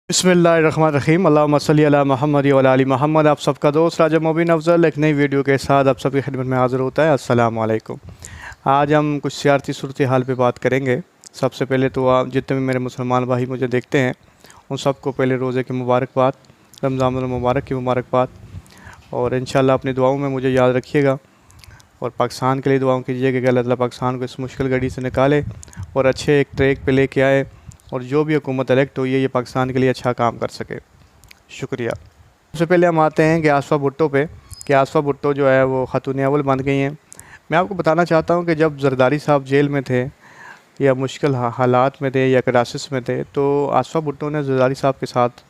बिस्मिल्लाहिर्रहमानिर्रहीम अल्लाहुम्मा सल्ली अला मुहम्मद व अला आलि मोहम्मद। आप सबका दोस्त राजा मोबिन अफजल एक नई वीडियो के साथ आप सबकी खिदमत में हाज़िर होता है। अस्सलाम वालेकुम। आज हम कुछ सियासी सूरत हाल पे बात करेंगे। सबसे पहले तो आप जितने भी मेरे मुसलमान भाई मुझे देखते हैं उन सबको पहले रोज़े की मुबारकबाद, रमज़ान मुबारक की मुबारकबाद, और इंशाअल्लाह अपनी दुआओं में मुझे याद रखिएगा और पाकिस्तान के लिए दुआओं कीजिएगा कि अल्लाह ताला पाकिस्तान को इस मुश्किल घड़ी से निकाले और अच्छे एक ट्रैक पे लेके आए और जो भी हुकूमत इलेक्ट हुई है ये पाकिस्तान के लिए अच्छा काम कर सके। शुक्रिया। सबसे पहले हम आते हैं कि आसफ़ा भुट्टो पे कि आसफ़ा भुट्टो जो है वो खातून अव्वल बन गई हैं। मैं आपको बताना चाहता हूँ कि जब ज़रदारी साहब जेल में थे या मुश्किल हालात में थे या क्राइसिस में थे तो आसफ़ा भुट्टो ने ज़रदारी साहब के साथ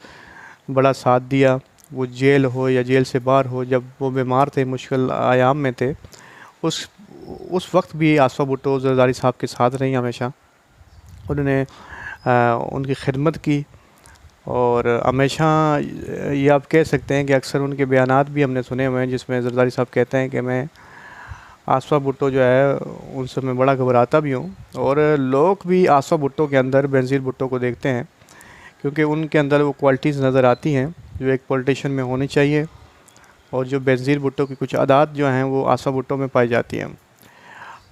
बड़ा साथ दिया। वो जेल हो या जेल से बाहर हो, जब वो बीमार थे, मुश्किल आयाम में थे, उस वक्त भी आसफ़ा भुट्टो ज़रदारी साहब के साथ रही हमेशा। उन्होंने उनकी खिदमत की और हमेशा ये आप कह सकते हैं कि अक्सर उनके बयानात भी हमने सुने हुए हैं जिसमें ज़रदारी साहब कहते हैं कि मैं आसफ़ा भुट्टो जो है उनसे मैं बड़ा घबराता भी हूँ। और लोग भी आसफ़ा भुट्टो के अंदर बेनज़ीर भुट्टो को देखते हैं क्योंकि उनके अंदर वो क्वालिटीज़ नज़र आती हैं जो एक पॉलिटिशियन में होनी चाहिए और जो बेनज़ीर भुट्टो की कुछ आदात जो हैं वो आसफ़ा भुट्टो में पाई जाती हैं।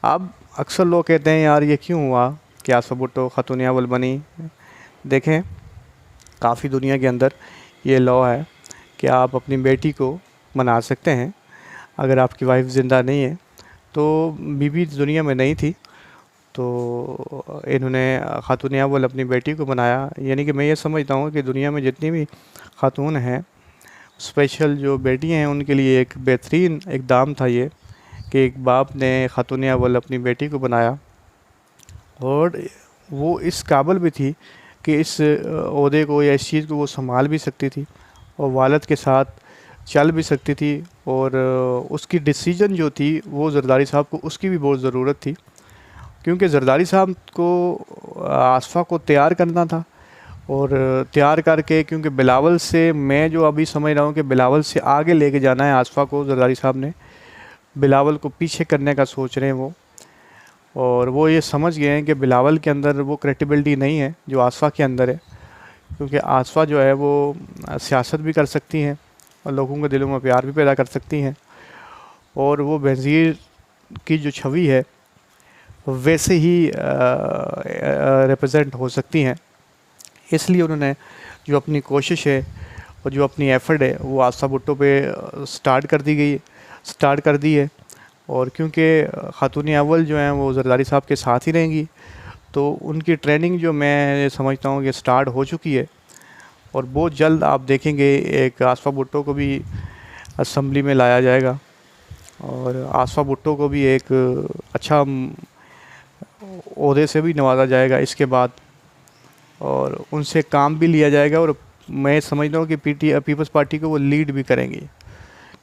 अब अक्सर लोग कहते हैं यार ये क्यों हुआ कि आसफ़ा भुट्टो खातून अव्वल बनी। देखें, काफ़ी दुनिया के अंदर ये लॉ है कि आप अपनी बेटी को मना सकते हैं। अगर आपकी वाइफ ज़िंदा नहीं है तो बीबी दुनिया में नहीं थी तो इन्होंने खातून अव्वल अपनी बेटी को बनाया। यानी कि मैं ये समझता हूँ कि दुनिया में जितनी भी खातून हैं, स्पेशल जो बेटियाँ हैं, उनके लिए एक बेहतरीन इक़दाम था ये कि एक बाप ने खातून अव्वल अपनी बेटी को बनाया और वो इस काबिल भी थी कि इस ओहदे को या इस चीज़ को वो संभाल भी सकती थी और वालिद के साथ चल भी सकती थी। और उसकी डिसीजन जो थी वो ज़रदारी साहब को उसकी भी बहुत ज़रूरत थी क्योंकि ज़रदारी साहब को आसफ़ा को तैयार करना था और तैयार करके, क्योंकि बिलावल से मैं जो अभी समझ रहा हूँ कि बिलावल से आगे लेके जाना है आसफ़ा को। ज़रदारी साहब ने बिलावल को पीछे करने का सोच रहे हैं वो, और वो ये समझ गए हैं कि बिलावल के अंदर वो क्रेडिबिलिटी नहीं है जो आसफ़ा के अंदर है, क्योंकि आसफ़ा जो है वो सियासत भी कर सकती हैं और लोगों के दिलों में प्यार भी पैदा कर सकती हैं और वो बेनज़ीर की जो छवि है वैसे ही रिप्रेजेंट हो सकती हैं। इसलिए उन्होंने जो अपनी कोशिश है और जो अपनी एफ़र्ट है वो आसफ़ा भुट्टो पे स्टार्ट कर दी है। और क्योंकि खातून अव्वल जो हैं वो ज़रदारी साहब के साथ ही रहेंगी तो उनकी ट्रेनिंग जो मैं समझता हूँ कि स्टार्ट हो चुकी है और बहुत जल्द आप देखेंगे एक आसफ़ा भुट्टो को भी असम्बली में लाया जाएगा और आसफ़ा भुट्टो को भी एक अच्छा ओहदे से भी नवाजा जाएगा इसके बाद, और उनसे काम भी लिया जाएगा और मैं समझता हूँ कि पीपल्स पार्टी को वो लीड भी करेंगी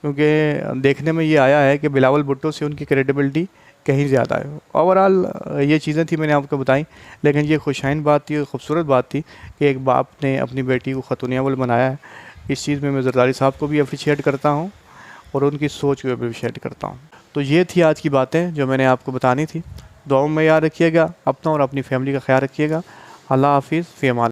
क्योंकि देखने में ये आया है कि बिलावल भुट्टो से उनकी क्रेडिबिलिटी कहीं ज़्यादा है। ओवरऑल ये चीज़ें थी मैंने आपको बताई, लेकिन ये खुशाइन बात थी, खूबसूरत बात थी कि एक बाप ने अपनी बेटी को खातून अव्वल बनाया है। इस चीज़ में मैं ज़रदारी साहब को भी अप्रिशिएट करता हूँ और उनकी सोच को भी अप्रिशिएट करता हूँ। तो ये थी आज की बातें जो मैंने आपको बतानी थी। दुआओं में याद रखिएगा, अपना और अपनी फैमिली का ख्याल रखिएगा। अल्लाह हाफ़िज़, फ़ी अमान।